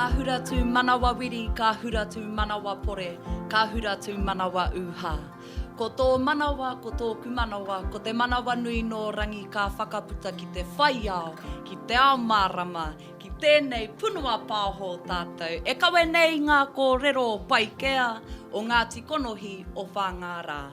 Ka hura tū manawa wiri, ka hura tū manawa pore, ka hura tū manawa uha. Ko tō manawa, ko tōku manawa, ko te manawa nui no rangi ka whakaputa ki te whaiao, ki te ao mārama, ki tēnei punua pāho tātou. E kawe nei ngā kōrero paikea o ngā tikonohi o Whangara.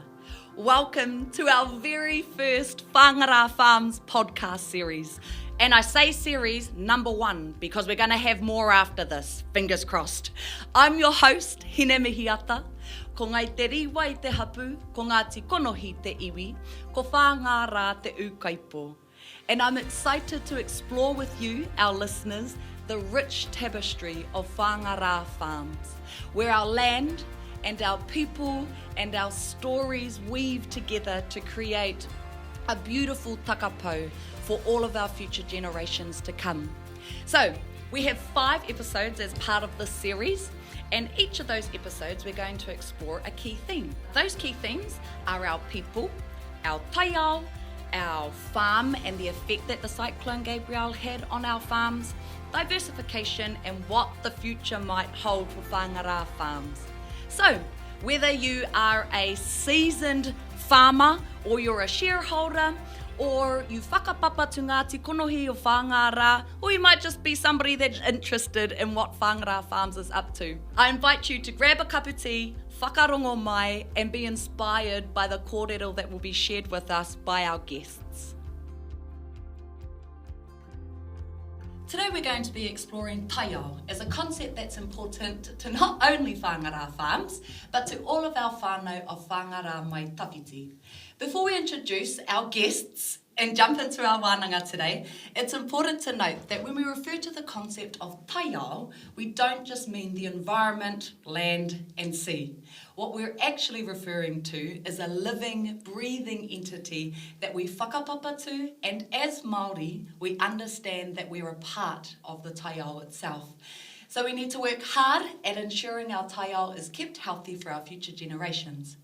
Welcome to our very first Whangara Farms podcast series. And I say series number 1 because we're going to have more after this, fingers crossed. I'm your host, Hine Mihiata. Ko ngai te riwa I te hapu, ko ngā tikonohi te iwi, ko Whangara te ukaipo. And I'm excited to explore with you, our listeners, the rich tapestry of Whangara Farms, where our land and our people and our stories weave together to create a beautiful takapau for all of our future generations to come. So, we have 5 episodes as part of this series, and each of those episodes we're going to explore a key theme. Those key themes are our people, our taiao, our farm and the effect that the Cyclone Gabrielle had on our farms, diversification and what the future might hold for Whangara Farms. So, whether you are a seasoned farmer or you're a shareholder, or you whakapapa to ngā tikonohi o Whangara, or you might just be somebody that's interested in what Whangara Farms is up to. I invite you to grab a cup of tea, whakarongo mai, and be inspired by the kōrero that will be shared with us by our guests. Today we're going to be exploring taiao as a concept that's important to not only Whangara Farms, but to all of our whānau of Whangara mai tawhiti. Before we introduce our guests and jump into our wānanga today, it's important to note that when we refer to the concept of taiao, we don't just mean the environment, land and sea. What we're actually referring to is a living, breathing entity that we whakapapa to, and as Māori, we understand that we're a part of the taiao itself. So we need to work hard at ensuring our taiao is kept healthy for our future generations.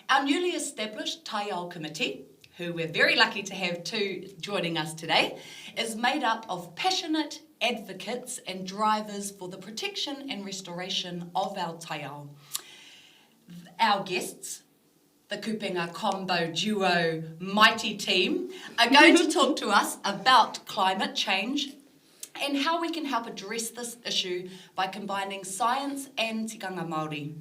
Our newly established Taiao Committee, who we're very lucky to have 2 joining us today, is made up of passionate advocates and drivers for the protection and restoration of our taiao. Our guests, the Kupenga Combo Duo Mighty Team, are going to talk to us about climate change and how we can help address this issue by combining science and tikanga Māori.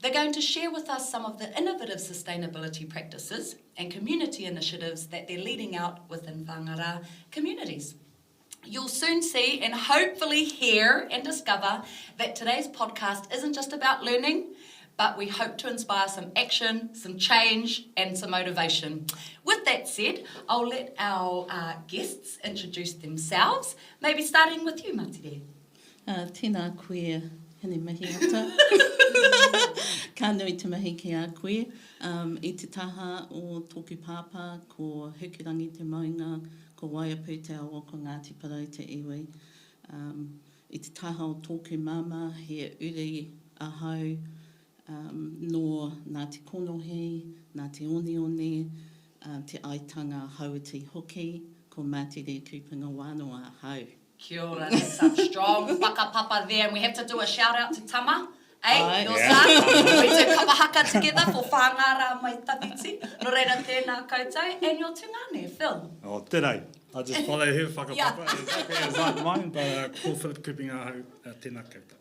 They're going to share with us some of the innovative sustainability practices and community initiatives that they're leading out within Whangara communities. You'll soon see and hopefully hear and discover that today's podcast isn't just about learning, but we hope to inspire some action, some change and some motivation. With that said, I'll let our guests introduce themselves, maybe starting with you, Matire. Tēnā koe, hene Mihiata. Ka nui te mahi ki a koe. I te taha o tōku pāpā, ko hukurangi te maunga, ko waiapu te awa ko Ngāti Parau te iwi. I te taha o tōku mama, he uri ahau, no Ngāti Konohi, Ngāti Onioni, te aitanga hauiti hoki, ko Matire Kupenga-Wanoa ahau. Kia ora, there's some strong whakapapa there, and we have to do a shout out to Tama. Your son. We do kapahaka together for Whangara mai tawhiti. No reira tēnā koutou. And your tungane, Phil. Oh, tērei. I just follow her whakapapa exactly as like mine, but ko Phil Kupenga tēnā koutou.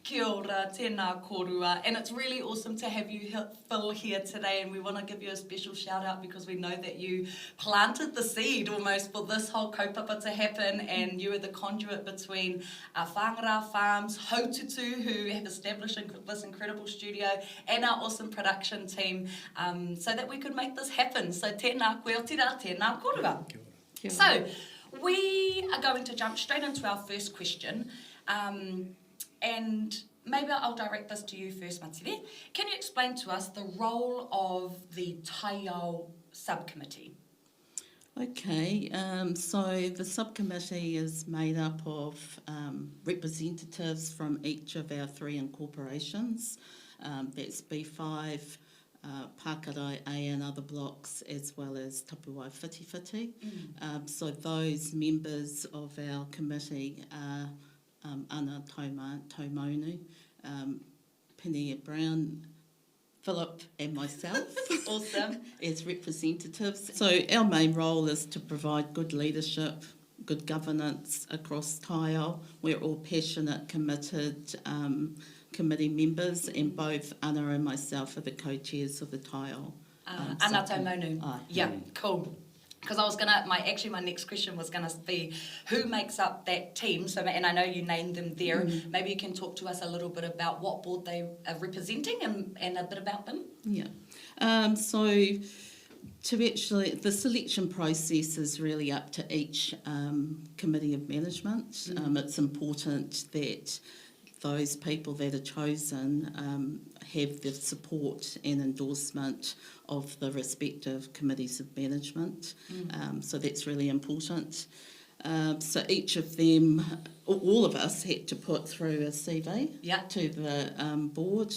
Kia ora, tēnā kōrua. And it's really awesome to have you, Phil, here today, and we want to give you a special shout out because we know that you planted the seed almost for this whole kaupapa to happen, and you are the conduit between our Whangara Farms, Haututu, who have established this incredible studio, and our awesome production team, so that we could make this happen. So tēnā koe o tira, tēnā kōrua. So we are going to jump straight into our first question. And maybe I'll direct this to you first, Matire. Can you explain to us the role of the Taiao Subcommittee? Okay, so the subcommittee is made up of representatives from each of our 3 incorporations. That's B5, Pākarai A and other blocks, as well as Tapuai Whiti. So those members of our committee are Ana Taumonu, Pehimana Brown, Philip and myself. Awesome. As representatives. So our main role is to provide good leadership, good governance across Taiao. We're all passionate, committed committee members, and both Ana and myself are the co-chairs of the Taiao. Ana Taumonu. Yeah, cool. Because I was my next question was gonna be who makes up that team. So, and I know you named them there. Maybe you can talk to us a little bit about what board they are representing and a bit about them. Yeah. So, to actually, the selection process is really up to each committee of management. It's important that those people that are chosen have the support and endorsement of the respective committees of management. So that's really important. So each of them, all of us had to put through a CV to the board,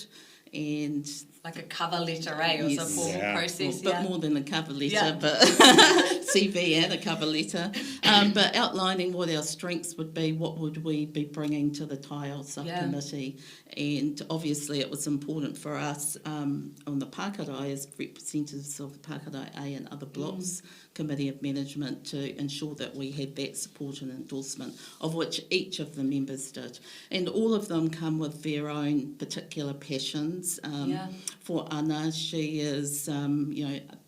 and like a cover letter, Or a formal process. But more than a cover letter, but CV and a cover letter. But outlining what our strengths would be, what would we be bringing to the Taiao Subcommittee. And obviously it was important for us on the Pākarae as representatives of the Pākarae A and other blocks committee of management to ensure that we had that support and endorsement, of which each of the members did. And all of them come with their own particular passions. For Ana, she is,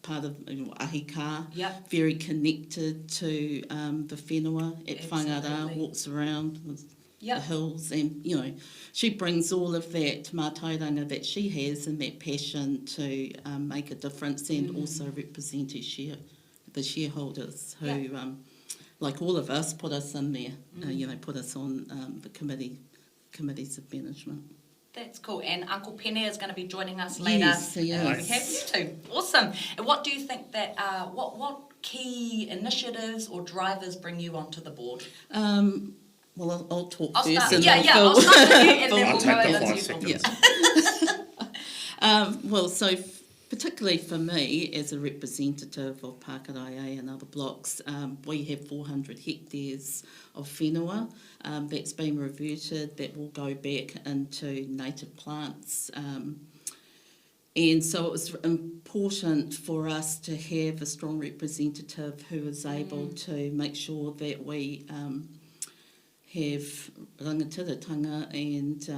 part of ahika, very connected to the whenua at Whangara, walks around with the hills, and she brings all of that mātauranga that she has and that passion to make a difference, and also represent the shareholders who, like all of us, put us in there, put us on the committees of management. That's cool. And Uncle Pene is going to be joining us later. Yes, he is. We have you two. Awesome. And what do you think that, what key initiatives or drivers bring you onto the board? Well, I'll talk I'll first. start, and I'll start with you and then I'll we'll take go the over 5 to you. seconds. Well, so particularly for me, as a representative of Pākarae A and other blocks, we have 400 hectares of whenua that's been reverted, that will go back into native plants. And so it was important for us to have a strong representative who is able to make sure that we have rangatiratanga and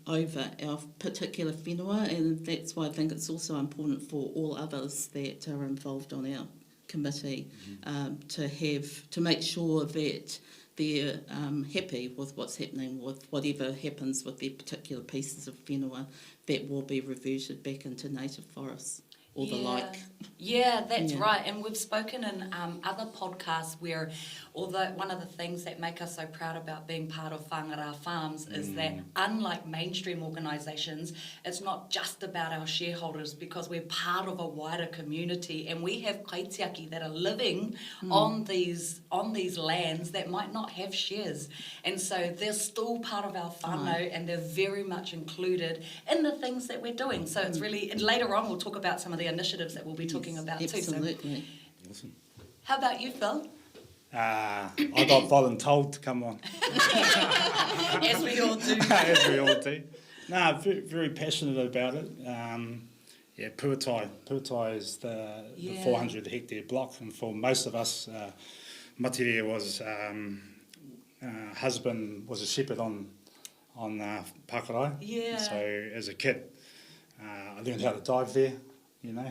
over our particular whenua, and that's why I think it's also important for all others that are involved on our committee to make sure that they're happy with what's happening with whatever happens with their particular pieces of whenua that will be reverted back into native forests. Or the like. Yeah, that's right. And we've spoken in other podcasts where, although one of the things that make us so proud about being part of Whangara Farms is that, unlike mainstream organisations, it's not just about our shareholders, because we're part of a wider community, and we have kaitiaki that are living on these lands that might not have shares. And so they're still part of our whānau, and they're very much included in the things that we're doing. So it's really, and later on we'll talk about some of the initiatives that we'll be talking about absolutely. too. So, awesome. How about you, Phil? I got voluntold to come on. As we all do. As we all do. No, very, very passionate about it. Puatai. Puatai is the 400 hectare block, and for most of us, Matire was husband was a shepherd on Pākarae. Yeah. So as a kid, I learned how to dive there.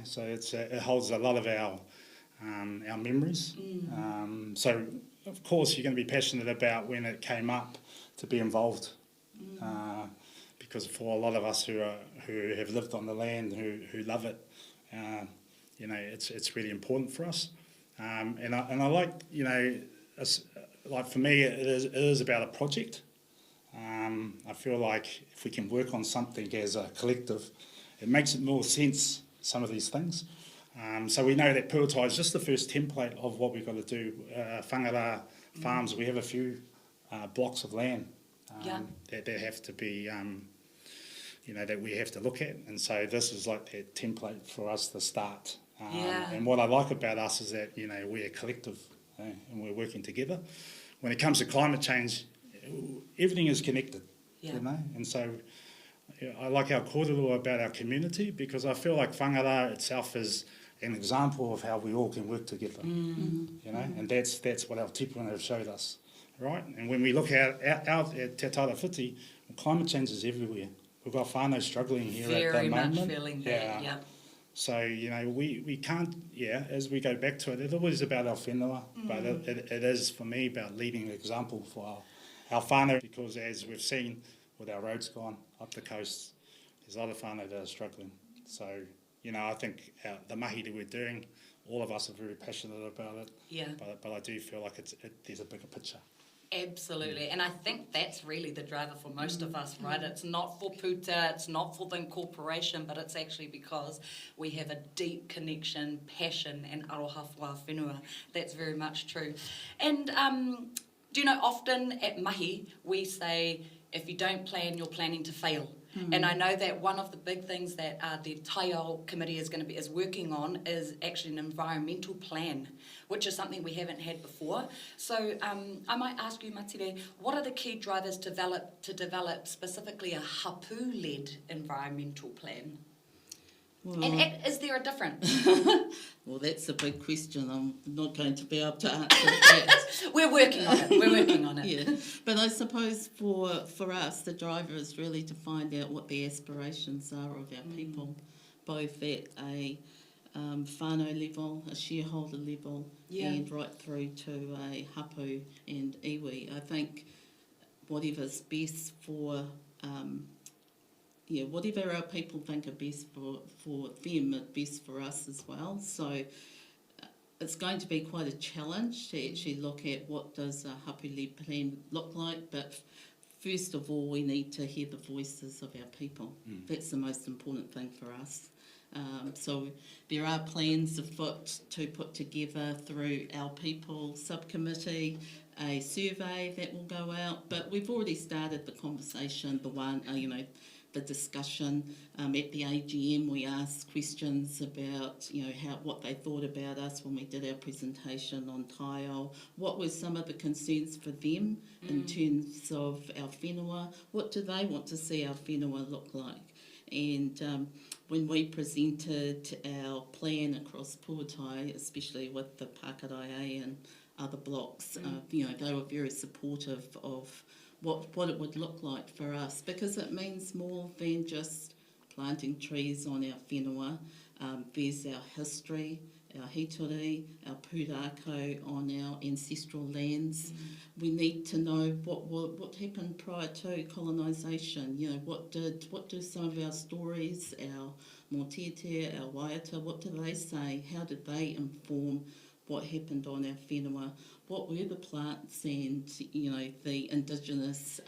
So it holds a lot of our memories. So of course you're going to be passionate about when it came up to be involved, because for a lot of us who have lived on the land, who love it, it's really important for us. And I like, like for me it is about a project. I feel like if we can work on something as a collective, it makes it more sense. Some of these things. So we know that Puatai is just the first template of what we've got to do. Whangara Farms, we have a few blocks of land that have to be, that we have to look at. And so this is like that template for us to start. And what I like about us is that, we're a collective, and we're working together. When it comes to climate change, everything is connected, Yeah. you know, and so I like our kōrero about our community because I feel like Whangara itself is an example of how we all can work together, you know, and that's what our tipuna have showed us, right? And when we look out at Te Tarawhiti, climate change is everywhere. We've got whānau struggling here at the moment. Very much feeling that, yeah. So, you know, we can't, as we go back to it, it's always about our whenua, but it is, for me, about leading an example for our whānau, because as we've seen with our roads gone up the coast, there's a lot of whānau that are struggling. So, you know, I think the mahi that we're doing, all of us are very passionate about it. Yeah. But I do feel like there's a bigger picture. Absolutely, and I think that's really the driver for most of us, right? It's not for puta, it's not for the incorporation, but it's actually because we have a deep connection, passion, and aroha wā whenua. That's very much true. And do you know, often at mahi, we say, if you don't plan, you're planning to fail. And I know that one of the big things that the Taiao Committee is working on is actually an environmental plan, which is something we haven't had before. So I might ask you, Matire, what are the key drivers to develop specifically a hapu-led environmental plan? Well, And is there a difference? well, that's a big question. I'm not going to be able to answer that. We're working on it. Yeah, but I suppose for us, the driver is really to find out what the aspirations are of our people, both at a whānau level, a shareholder level, and right through to a hapu and iwi. I think whatever's best for whatever our people think are best for them, are best for us as well. So it's going to be quite a challenge to actually look at what does a hapu-led plan look like, but first of all, we need to hear the voices of our people. That's the most important thing for us. So there are plans afoot to put together through our People Subcommittee, a survey that will go out, but we've already started the conversation, the discussion. At the AGM, we asked questions about, what they thought about us when we did our presentation on Taiao. What were some of the concerns for them in terms of our whenua? What do they want to see our whenua look like? And when we presented our plan across Puatai, especially with the Pākarae and other blocks, they were very supportive of what it would look like for us, because it means more than just planting trees on our whenua. There's our history, our hitori, our pūrākau on our ancestral lands. We need to know what happened prior to colonisation. What do some of our stories, our mōtete, our waiata, what do they say? How did they inform what happened on our whenua? What were the plants and the indigenous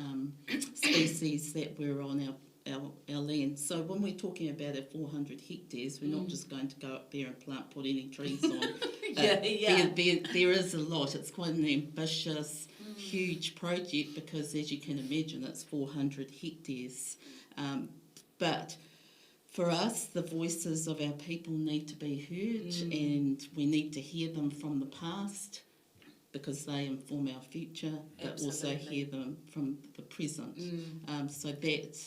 species that were on our land? So when we're talking about our 400 hectares, we're not just going to go up there and put any trees on. There is a lot. It's quite an ambitious, huge project because, as you can imagine, it's 400 hectares. But for us, the voices of our people need to be heard, and we need to hear them from the past, because they inform our future, but also hear them from the present. So that,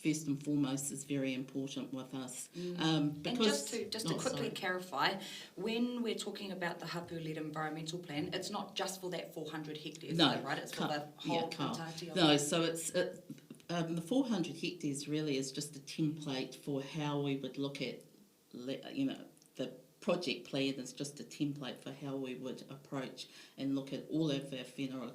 first and foremost, is very important with us. And just to quickly clarify, when we're talking about the hapu-led environmental plan, it's not just for that 400 hectares, right? It's for the whole entirety of it. No, so the 400 hectares really is just a template for how we would look at, the project plan is just a template for how we would approach and look at all of our whenua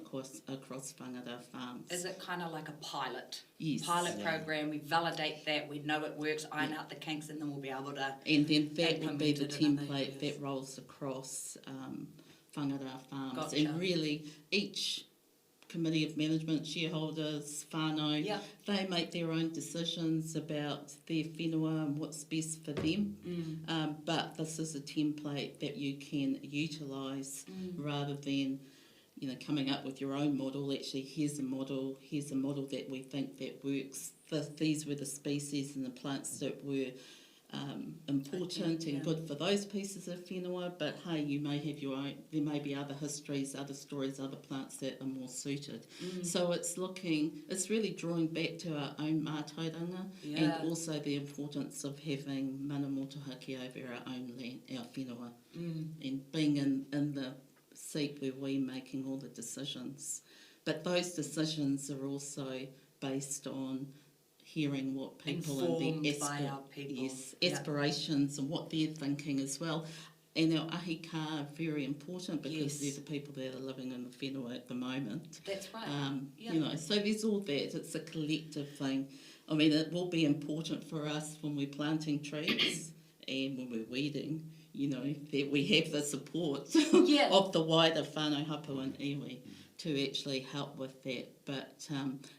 across Whangara farms. Is it kind of like a pilot? Yes. Pilot program, we validate that, we know it works, iron out the kinks, and then we'll be able to and then that would be the template that rolls across Whangara farms. Gotcha. And really each committee of management, shareholders, whānau, they make their own decisions about their whenua and what's best for them. But this is a template that you can utilise rather than coming up with your own model. Actually, here's a model that we think that works. These were the species and the plants that were important and good for those pieces of whenua, but hey, you may have your own, there may be other histories, other stories, other plants that are more suited. So it's really drawing back to our own mātauranga and also the importance of having mana motuhake over our own land, our whenua, and being in the seat where we're making all the decisions. But those decisions are also based on hearing what people informed and by our people. Aspirations and what they're thinking as well. And our ahi ka are very important because they're the people that are living in the whenua at the moment. That's right. You know, so there's all that. It's a collective thing. I mean, it will be important for us when we're planting trees and when we're weeding, you know, that we have the support of the wider whānau hapu and iwi to actually help with that. But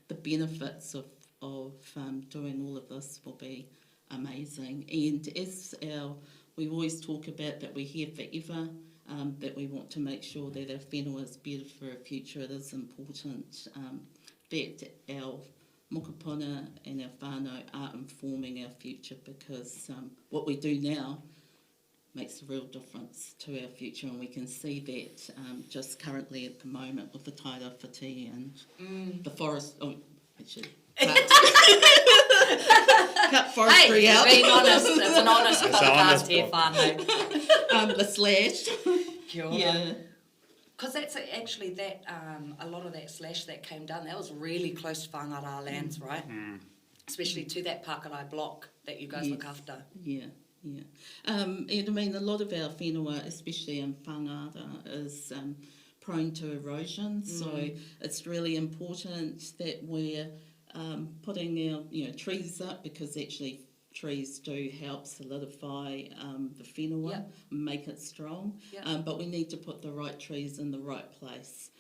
the benefits of doing all of this will be amazing. And as we always talk about that we're here forever, that we want to make sure that our whenua is better for our future, it is important that our mokopuna and our whānau are informing our future, because what we do now makes a real difference to our future, and we can see that just currently at the moment with the taiao whati and the forest. Cut forestry out. Being honest, it's an honest podcast here, whānau. The slash. Kia ora. Yeah. Because that's actually that, a lot of that slash that came down, that was really close to Whangara lands, right? Especially to that Pākarai block that you guys look after. Yeah. And I mean, a lot of our whenua, especially in Whangara, is prone to erosion, so it's really important that we're putting our trees up, because actually trees do help solidify the whenua, make it strong, but we need to put the right trees in the right place.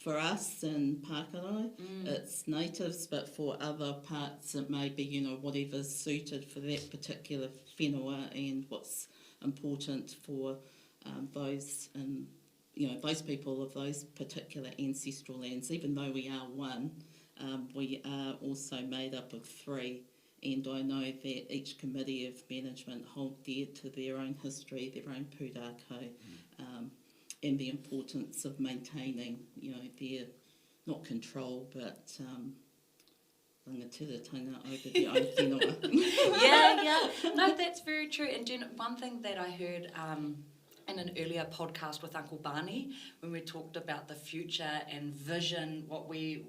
For us in Pākarai, it's natives, but for other parts it may be, whatever's suited for that particular whenua and what's important for those and those people of those particular ancestral lands. Even though we are one, we are also made up of three, and I know that each committee of management hold dear to their own history, their own pūrākau, and the importance of maintaining, their, not control, but rangatiratanga over their own whenua. No, that's very true. And one thing that I heard in an earlier podcast with Uncle Barney, when we talked about the future and vision, what we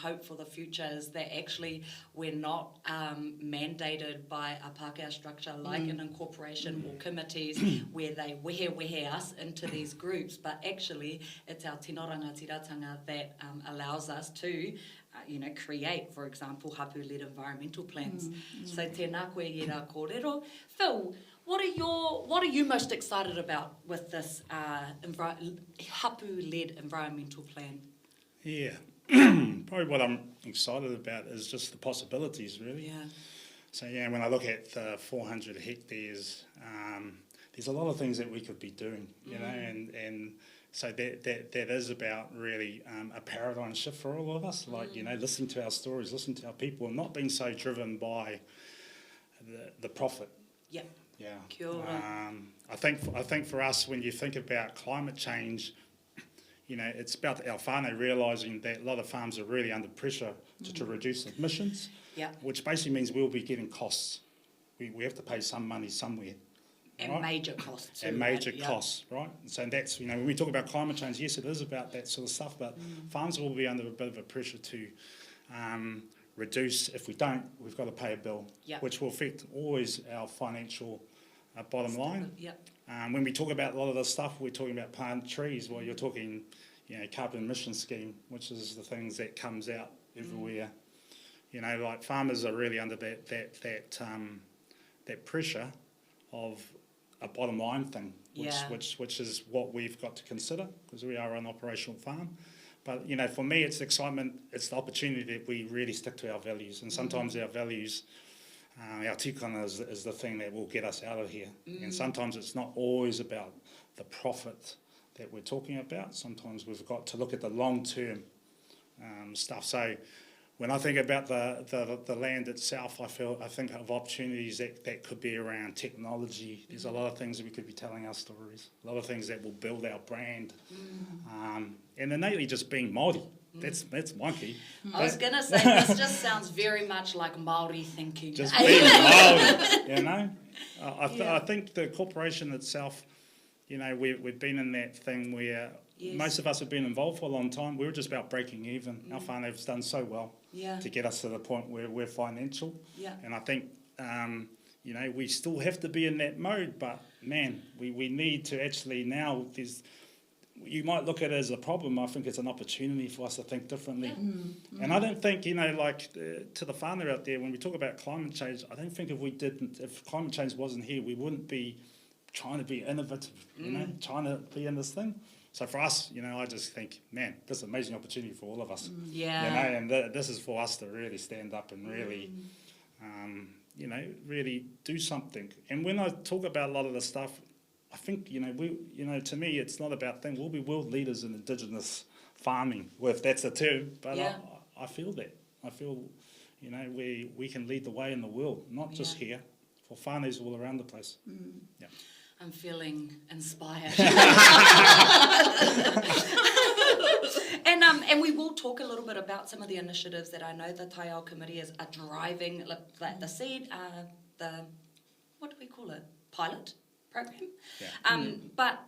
hope for the future is that actually we're not mandated by a Pākehā structure like an incorporation or committees where they wehe us into these groups, but actually it's our tino rangatiratanga that allows us to create, for example, hapu-led environmental plans. So tēnā koe i rā kōrero. Phil, what are you most excited about with this hapu-led environmental plan? Yeah, probably what I'm excited about is just the possibilities, really. Yeah. So when I look at the 400 hectares, there's a lot of things that we could be doing, and so that is about really a paradigm shift for all of us. Like listening to our stories, listening to our people, and not being so driven by the profit. Yep. Yeah. Kia ora. I think for us, when you think about climate change, it's about our whānau realising that a lot of farms are really under pressure to reduce emissions. Yeah. Which basically means we'll be getting costs. We have to pay some money somewhere. And major costs too. And major costs, right? So that's, when we talk about climate change, yes, it is about that sort of stuff, but farms will be under a bit of a pressure to reduce. If we don't, we've got to pay a bill, which will affect always our financial bottom line. When we talk about a lot of this stuff, we're talking about plant trees. Well, you're talking, carbon emission scheme, which is the things that comes out everywhere. Like farmers are really under that pressure of a bottom line thing, which is what we've got to consider, because we are an operational farm. But for me, it's the excitement, it's the opportunity that we really stick to our values, and sometimes our values, our tikanga is the thing that will get us out of here. And sometimes it's not always about the profit that we're talking about. Sometimes we've got to look at the long term stuff. So when I think about the land itself, I think of opportunities that could be around technology. There's a lot of things that we could be telling our stories, a lot of things that will build our brand, and innately just being Māori. That's my key. I was going to say, this just sounds very much like Māori thinking. Just being Māori, you know. I think the corporation itself, you know, we've been in that thing where most of us have been involved for a long time. We were just about breaking even. Our whānau's done so well to get us to the point where we're financial. Yeah. And I think, you know, we still have to be in that mode, but man, we need to actually now, you might look at it as a problem. I think it's an opportunity for us to think differently. Yeah. And I don't think, you know, like to the whānau out there, when we talk about climate change, I don't think if climate change wasn't here, we wouldn't be trying to be innovative, you know, trying to be in this thing. So for us, you know, I just think, man, this is an amazing opportunity for all of us. Yeah. You know, and this is for us to really stand up and really, you know, really do something. And when I talk about a lot of the stuff, I think, you know, to me, it's not about we'll be world leaders in Indigenous farming, if that's the term. But I feel that. I feel, you know, we can lead the way in the world, not just here, for whānaus all around the place. Yeah. I'm feeling inspired. And we will talk a little bit about some of the initiatives that I know the Taiao Committee are driving, like the seed, what do we call it? Pilot program. Yeah. But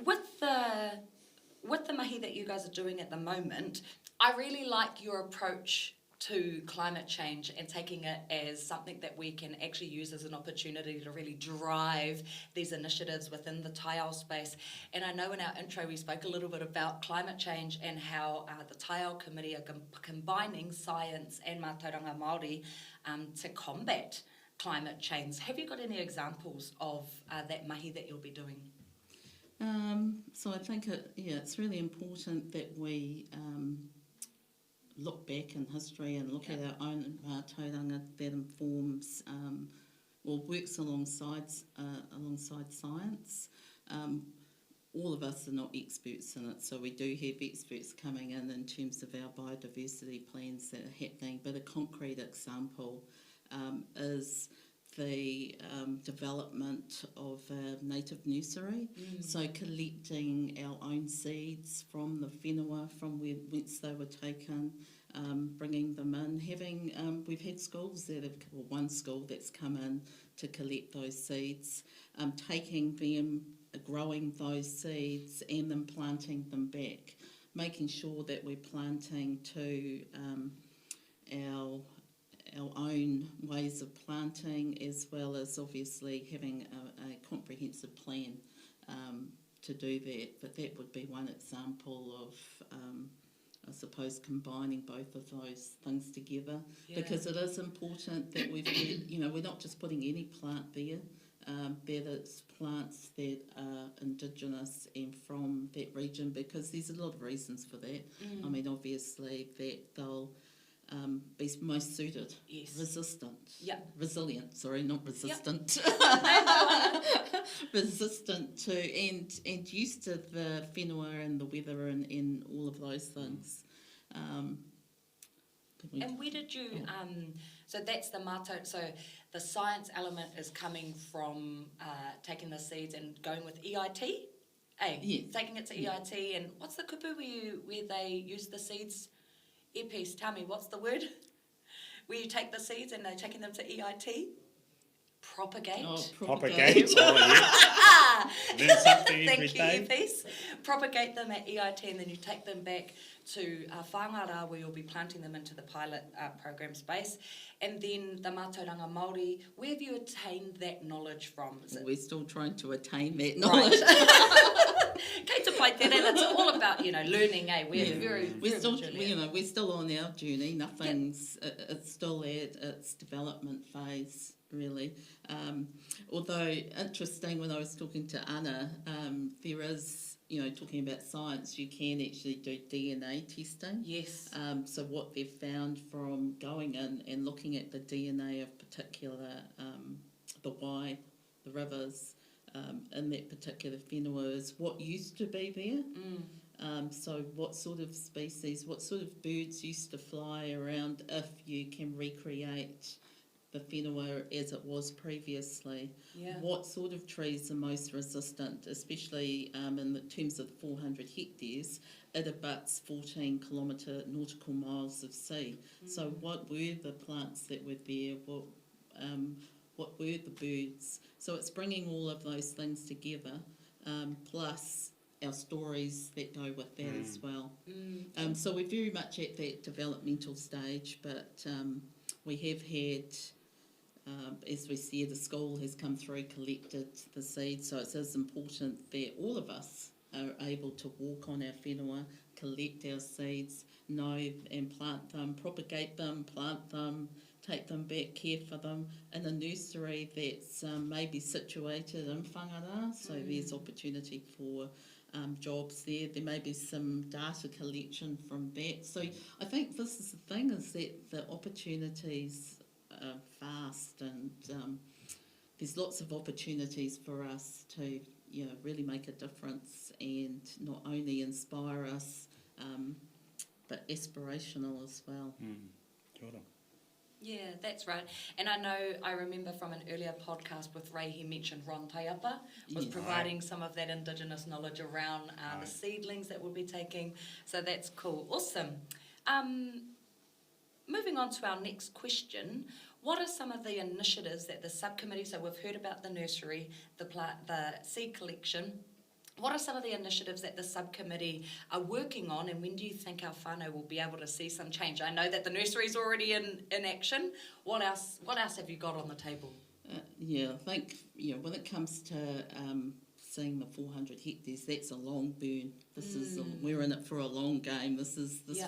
with the mahi that you guys are doing at the moment, I really like your approach to climate change and taking it as something that we can actually use as an opportunity to really drive these initiatives within the Taiao space. And I know in our intro we spoke a little bit about climate change and how the Taiao Committee are combining science and mātauranga Māori to combat climate change. Have you got any examples of that mahi that you'll be doing? So I think it's really important that we look back in history and look at our own tauranga that informs or works alongside science. All of us are not experts in it, so we do have experts coming in terms of our biodiversity plans that are happening. But a concrete example is the development of a native nursery. So collecting our own seeds from the whenua, from whence they were taken, bringing them in. We've had schools one school that's come in to collect those seeds, taking them, growing those seeds and then planting them back, making sure that we're planting to our own ways of planting, as well as obviously having a comprehensive plan to do that. But that would be one example of, I suppose, combining both of those things together, because it is important that we're not just putting any plant there, that it's plants that are Indigenous and from that region, because there's a lot of reasons for that. I mean, obviously that they'll be most suited, resilient, sorry, not resistant, resistant to and used to the whenua and the weather and all of those things. And where did you, so that's the mātou, so the science element is coming from taking the seeds and going with EIT? Taking it to EIT, and what's the kupu where they use the seeds? Earpiece, tell me, what's the word? Where you take the seeds and they're taking them to EIT? Propagate. Propagate. Oh, yeah. Learn something every day. Thank you, Earpiece. Propagate them at EIT, and then you take them back to Whangara, where you'll be planting them into the pilot program space. And then the mātauranga Māori, where have you attained that knowledge from? We're still trying to attain that knowledge. Kei te pai tere, it's all about, learning, eh? We're still on our journey. Nothing's, it's still at its development phase, really. Although, interesting, when I was talking to Anna, there is, talking about science, you can actually do DNA testing. Yes. So what they've found from going in and looking at the DNA of particular, the wai, the rivers, in that particular whenua is what used to be there. So what sort of species, what sort of birds used to fly around if you can recreate the whenua as it was previously? Yeah. What sort of trees are most resistant, especially in the terms of 400 hectares? It abuts 14 kilometre nautical miles of sea. So what were the plants that were there? What were the birds? So it's bringing all of those things together, plus our stories that go with that as well. So we're very much at that developmental stage, but we have had, as we said, the school has come through, collected the seeds, so it is important that all of us are able to walk on our whenua, collect our seeds, know and plant them, propagate them, plant them, take them back, care for them in a nursery that's maybe situated in Whangara, so there's opportunity for jobs there. There may be some data collection from that. So I think this is the thing, is that the opportunities are vast, and there's lots of opportunities for us to really make a difference and not only inspire us but aspirational as well. Kia ora. Yeah, that's right. And I remember from an earlier podcast with Ray, he mentioned Ron Taiapa was providing some of that Indigenous knowledge around the seedlings that we'll be taking. So that's cool. Awesome. Moving on to our next question. What are some of the initiatives that the subcommittee, so we've heard about the nursery, the seed collection, what are some of the initiatives that the subcommittee are working on, and when do you think our whānau will be able to see some change? I know that the nursery is already in action. What else have you got on the table? I think when it comes to seeing the 400 hectares, that's a long burn. This is we're in it for a long game.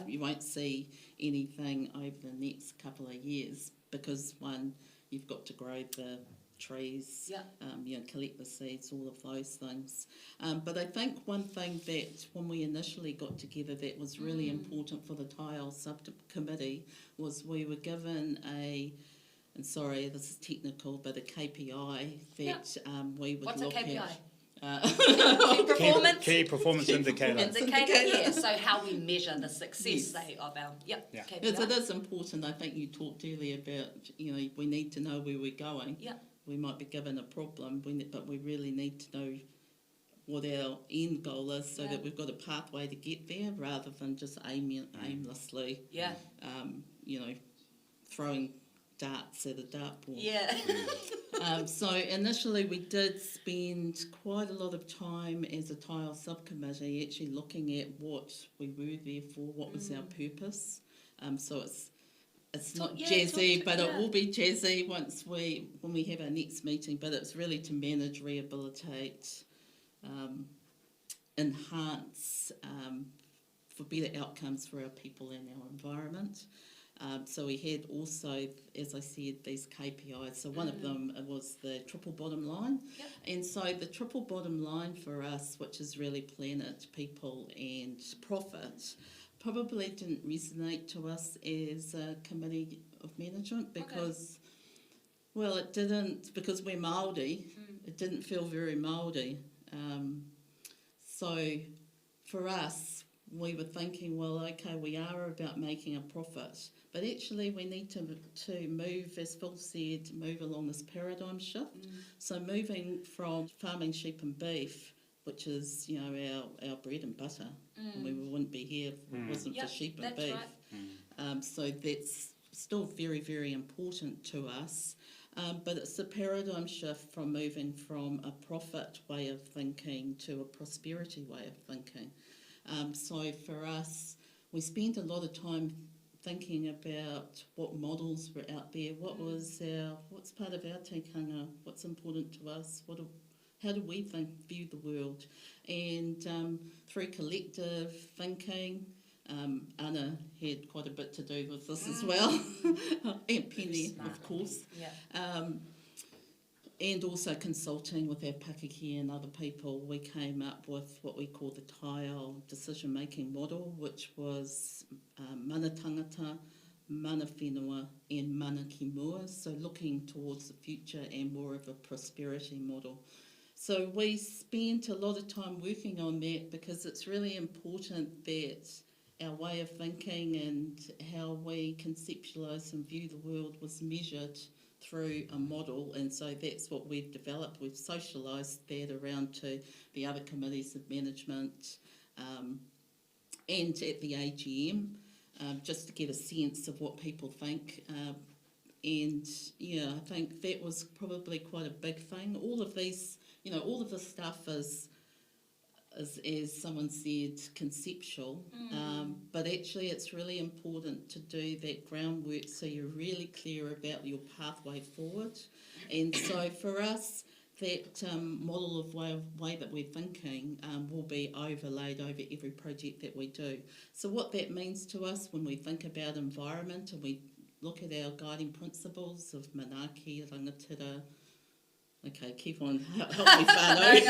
You won't see anything over the next couple of years because, one, you've got to grow the trees, collect the seeds, all of those things. But I think one thing that when we initially got together that was really important for the Taiao Subcommittee was we were given and sorry, this is technical, but a KPI that we would What's look a KPI? at. Key performance indicator. Yeah, so how we measure the success, say, of our KPI. Yes, it is important. I think you talked earlier about, we need to know where we're going. Yeah. We might be given a problem, but we really need to know what our end goal is so that we've got a pathway to get there rather than just aimlessly, throwing darts at a dartboard. Yeah. So initially we did spend quite a lot of time as a Taiao Subcommittee actually looking at what we were there for, what was our purpose. So it's not jazzy, but it will be jazzy when we have our next meeting. But it's really to manage, rehabilitate, enhance for better outcomes for our people and our environment. So we had also, as I said, these KPIs. So one of them was the triple bottom line. Yep. And so the triple bottom line for us, which is really planet, people and profit, probably didn't resonate to us as a committee of management because, it didn't, because we're Māori, it didn't feel very Māori. So for us, we were thinking, we are about making a profit, but actually we need to move, as Phil said, move along this paradigm shift. So moving from farming sheep and beef, which is, our bread and butter, and we wouldn't be here if it wasn't for sheep and beef. Right. So that's still very, very important to us. But it's a paradigm shift from moving from a profit way of thinking to a prosperity way of thinking. So for us, we spent a lot of time thinking about what models were out there, what's part of our tikanga, what's important to us, how do we view the world, and through collective thinking, Anna had quite a bit to do with this as well, and Penny, of course. And also consulting with our pakihi and other people, we came up with what we call the Taiao decision-making model, which was mana tangata, mana whenua and mana ki mua, so looking towards the future and more of a prosperity model. So we spent a lot of time working on that because it's really important that our way of thinking and how we conceptualise and view the world was measured through a model, and so that's what we've developed. We've socialised that around to the other committees of management and at the AGM, just to get a sense of what people think. And yeah, I think that was probably quite a big thing. All of these, all of this stuff is as someone said, conceptual, but actually it's really important to do that groundwork so you're really clear about your pathway forward. And so for us, that model of way that we're thinking will be overlaid over every project that we do. So what that means to us when we think about environment and we look at our guiding principles of manaaki, rangatira. Okay, keep on, help me whānau.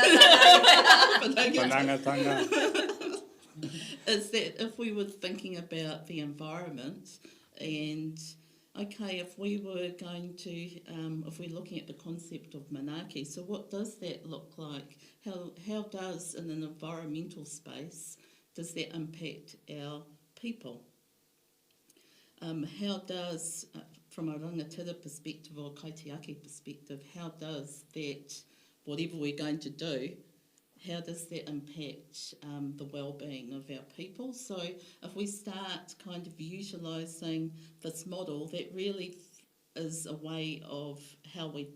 Is that if we were thinking about the environment and, okay, if we were going to, if we're looking at the concept of manaaki, so what does that look like? How does, in an environmental space, does that impact our people? How does, from a rangatira perspective or kaitiaki perspective, how does that, whatever we're going to do, how does that impact the well-being of our people? So if we start kind of utilising this model, that really is a way of how we,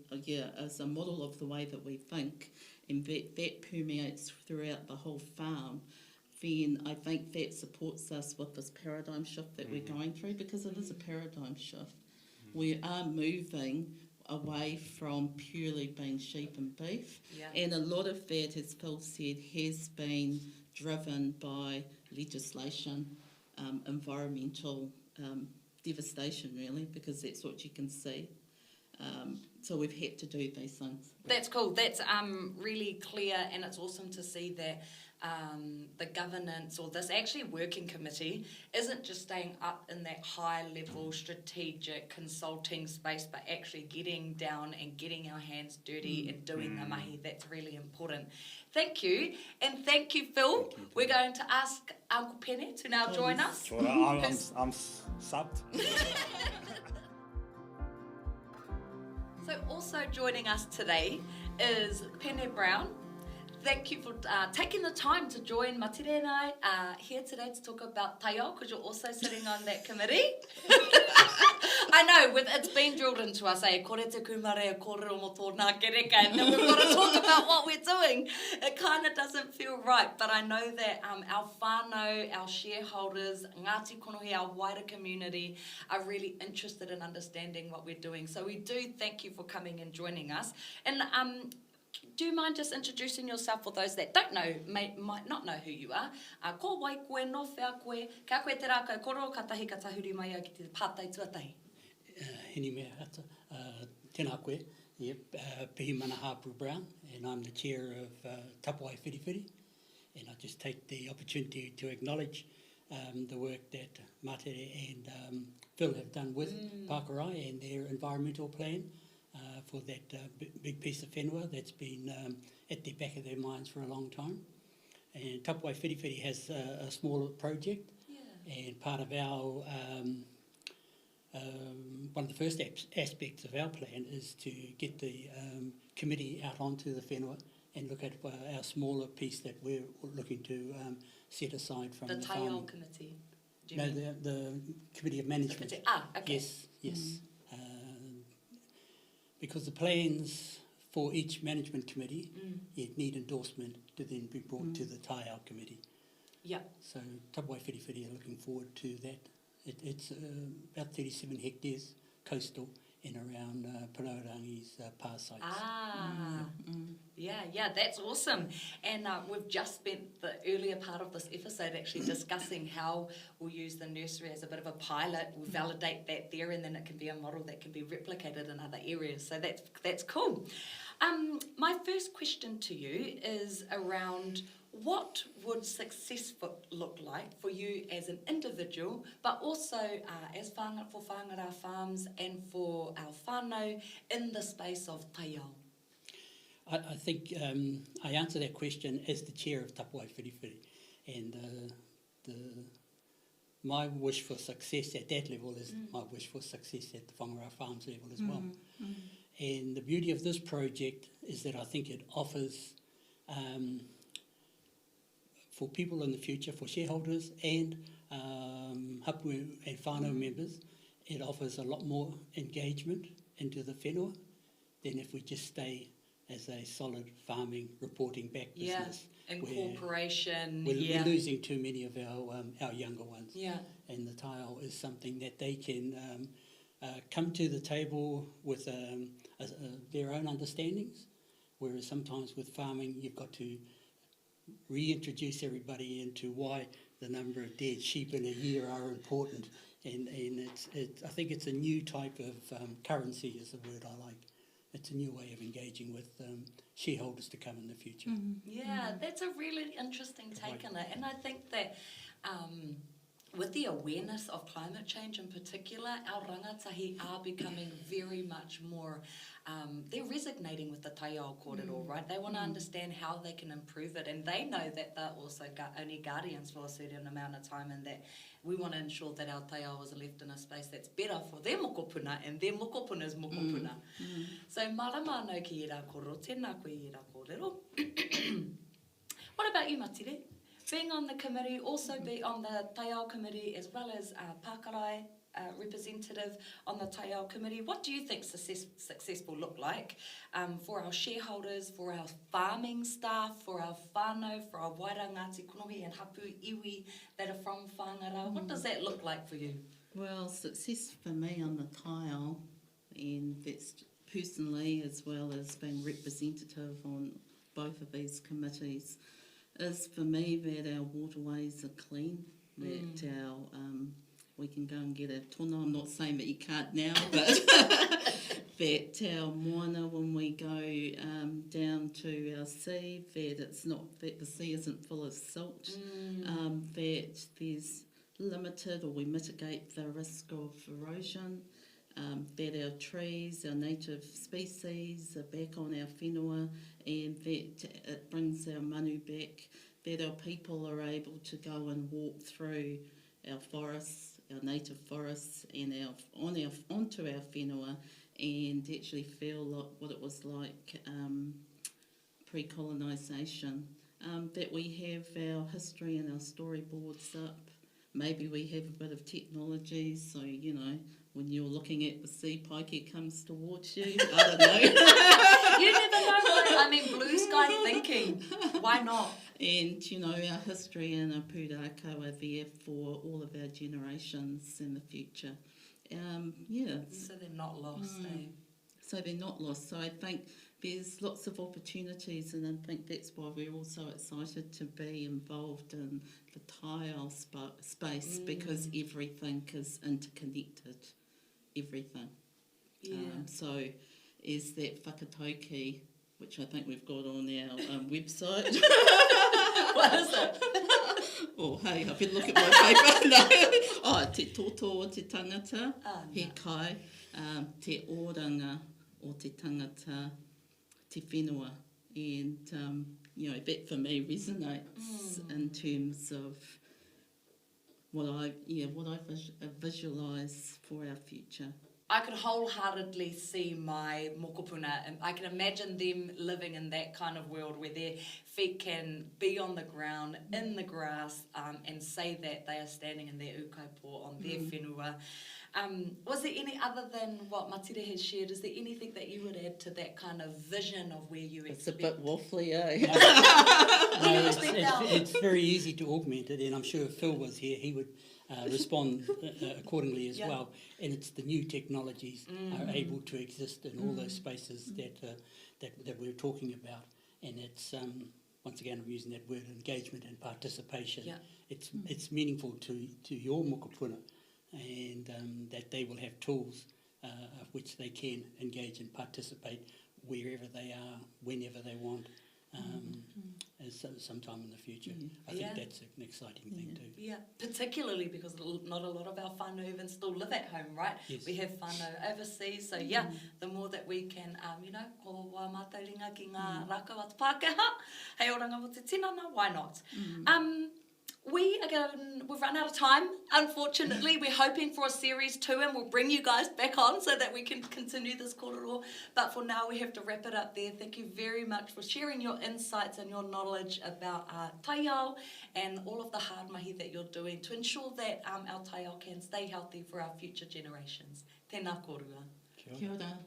as a model of the way that we think, and that permeates throughout the whole farm, then I think that supports us with this paradigm shift that we're going through, because it is a paradigm shift. We are moving away from purely being sheep and beef, and a lot of that, as Phil said, has been driven by legislation, environmental devastation really, because that's what you can see. So we've had to do these things. That's cool. That's really clear, and it's awesome to see that the governance, or this actually working committee, isn't just staying up in that high level strategic consulting space, but actually getting down and getting our hands dirty and doing the mahi. That's really important. Thank you, and thank you, Phil. Thank you. We're going to ask Uncle Pene to now join us. I'm subbed. So also joining us today is Pehimana Brown. Thank you for taking the time to join Matire and I here today to talk about Taiao, because you're also sitting on that committee. I know, it's been drilled into us, kore te kumare, kore o moto nā kereka, and then we've got to talk about what we're doing. It kind of doesn't feel right, but I know that our whānau, our shareholders, Ngāti Konohi, our wider community are really interested in understanding what we're doing. So we do thank you for coming and joining us. And do you mind just introducing yourself for those that don't know, might not know who you are? Ko wai koe no whea koe, ka koe te rā koro, ka tahi ka tahuri mai au ki te pātai tuatahi. Hini mea hata, tēnā koe, Pehimana Brown, and I'm the chair of Tapuai Whiriwhiri, and I just take the opportunity to acknowledge the work that Matire and Phil have done with Pākarai and their environmental plan. For that big piece of whenua that's been at the back of their minds for a long time. And Tapuai Whiriwhiri has a smaller project, and part of our, one of the first aspects of our plan is to get the committee out onto the whenua and look at our smaller piece that we're looking to set aside from the Taiao Committee? No, the Committee of Management. Okay. Yes. Because the plans for each management committee need endorsement to then be brought to the Taiao Committee. Yeah. So Tapuai Whiriwhiri are looking forward to that. It's about 37 hectares coastal in around Panorangi's pā sites. Yeah, that's awesome. And we've just spent the earlier part of this episode actually discussing how we'll use the nursery as a bit of a pilot. We'll validate that there, and then it can be a model that can be replicated in other areas. So that's cool. My first question to you is around what would success look like for you as an individual, but also as for Whangara Farms and for our whānau in the space of Taiao? I think I answer that question as the chair of Tapuai Whiriwhiri, and my wish for success at that level is my wish for success at the Whangara Farms level as well. And the beauty of this project is that I think it offers, for people in the future, for shareholders and hapu and whānau members, it offers a lot more engagement into the whenua than if we just stay as a solid farming reporting back business. Incorporation. We're losing too many of our younger ones. Yeah. And the Taiao is something that they can come to the table with their own understandings, whereas sometimes with farming you've got to reintroduce everybody into why the number of dead sheep in a year are important. And I think it's a new type of currency is the word I like. It's a new way of engaging with shareholders to come in the future. Yeah, that's a really interesting take on it. And I think that with the awareness of climate change in particular, our rangatahi are becoming very much more, they're resonating with the Taiao kōrero, right? They want to understand how they can improve it, and they know that they're also only guardians for a certain amount of time, and that we want to ensure that our Taiao is left in a space that's better for their mokopuna, and their mokopuna's mokopuna. So marama no ki ira koro, tēnā koe ira kōrero. What about you, Matire? Being on the committee, also be on the Taiao committee, as well as Pākarai representative on the Taiao committee, what do you think success will look like for our shareholders, for our farming staff, for our whānau, for our Waira Ngāti Kunohi and Hapu Iwi that are from Whangara? What does that look like for you? Well, success for me on the Taiao, and that's personally as well as being representative on both of these committees, is for me that our waterways are clean, that our we can go and get a tono. I'm not saying that you can't now, but that our moana, when we go down to our sea, that the sea isn't full of silt, that there's limited, or we mitigate the risk of erosion, that our trees, our native species are back on our whenua, and that it brings our manu back, that our people are able to go and walk through our forests, our native forests, and onto our whenua, and actually feel like what it was like pre-colonisation. That we have our history and our storyboards up. Maybe we have a bit of technology, so when you're looking at the sea pike, it comes towards you. I don't know. You never know. I mean, blue sky thinking. Why not? And, our history and our pūrākau are there for all of our generations in the future. So they're not lost, eh? So they're not lost. So I think there's lots of opportunities, and I think that's why we're all so excited to be involved in the Taiao space, because everything is interconnected. Everything. Yeah. So is that whakatauki, which I think we've got on our website. What is it? Oh, hey, I better look at my paper. No. Te toto, te tangata, he kai, te oranga, or te tangata, te whenua. And, that for me resonates in terms of what I visualise for our future. I could wholeheartedly see my mokopuna, and I can imagine them living in that kind of world where their feet can be on the ground, in the grass, and say that they are standing in their ukaipo on their whenua. Was there any, other than what Matire has shared, is there anything that you would add to that kind of vision of where you expect? It's a bit waffly, eh? It's very easy to augment it, and I'm sure if Phil was here, he would respond accordingly as well. And it's the new technologies are able to exist in all those spaces that we're talking about. And it's, once again, I'm using that word, engagement and participation. Yeah. It's meaningful to your mokopuna, and that they will have tools of which they can engage and participate wherever they are, whenever they want. as sometime in the future. I Yeah. think that's an exciting thing too. Yeah, particularly because not a lot of our whānau even still live at home, right? Yes. We have whānau overseas, so yeah, the more that we can, ko wā mātauringa ki ngā rākau atu Pākehā, hei oranga mo te tinana, why not? We've run out of time, unfortunately. We're hoping for a series 2 and we'll bring you guys back on so that we can continue this kōrero. But for now, we have to wrap it up there. Thank you very much for sharing your insights and your knowledge about Taiao and all of the hard mahi that you're doing to ensure that our Taiao can stay healthy for our future generations. Tēnā kōrua. Kia ora.